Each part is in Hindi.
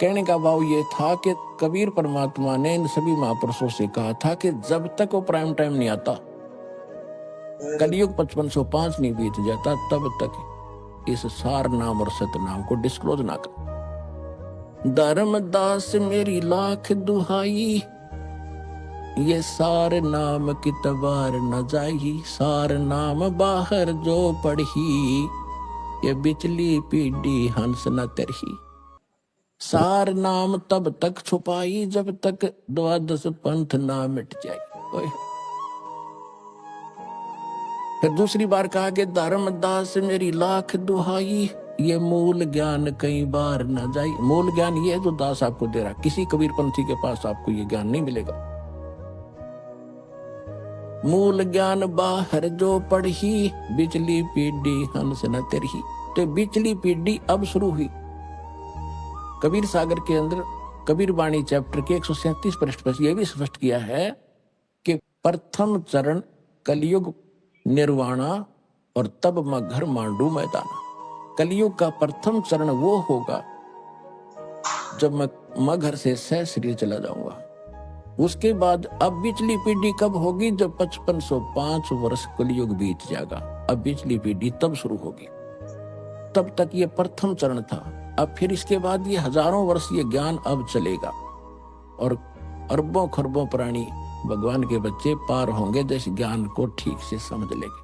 कहने का भाव ये था कि कबीर परमात्मा ने इन सभी महापुरुषों से कहा था कि जब तक वो प्राइम टाइम नहीं आता, कलयुग 5505 नहीं बीत जाता, तब तक इस सार नाम और सत नाम को डिस्क्लोज ना कर। धर्मदास मेरी लाख दुहाई, ये सार नाम की तबार न जाई, सार नाम बाहर जो पढ़ी, ये बिचली पीढ़ी हंस न तरही। सार नाम तब तक छुपाई जब तक द्वादश पंथ ना मिट जाए। फिर दूसरी बार कहा कि धर्मदास मेरी लाख दुहाई, ये मूल ज्ञान कई बार न जाई। मूल ज्ञान ये है जो दास आपको दे रहा, किसी कबीर पंथी के पास आपको ये ज्ञान नहीं मिलेगा। मूल ज्ञान बाहर जो पढ़ी, बिचली पीढ़ी हंस न तरही। तो बिचली पीढ़ी अब शुरू हुई। कबीर सागर के अंदर कबीर वाणी चैप्टर के 137 पृष्ठ पर यह भी स्पष्ट किया है कि प्रथम चरण कलयुग निर्वाणा और तब मगर मांडू मैदाना। कलयुग का प्रथम चरण वो होगा जब मैं घर से सह शरीर चला जाऊंगा। उसके बाद अब बिचली पीढ़ी कब होगी? जब 5505 वर्ष कलयुग बीत जाएगा, अब बिचली पीढ़ी तब शुरू होगी। तब तक ये प्रथम चरण था। अब फिर इसके बाद ये हजारों वर्ष ये ज्ञान अब चलेगा और अरबों खरबों प्राणी भगवान के बच्चे पार होंगे जिस ज्ञान को ठीक से समझ लेंगे।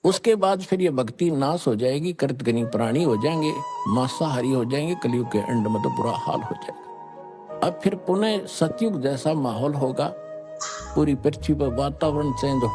उसके बाद फिर ये भक्ति नाश हो जाएगी, कृतघ्नी प्राणी हो जाएंगे, मांसाहारी हो जाएंगे, कलयुग के एंड में तो बुरा हाल हो जाएगा। अब फिर पुनः सतयुग जैसा माहौल होगा, पूरी पृथ्वी पर वातावरण चेंज हो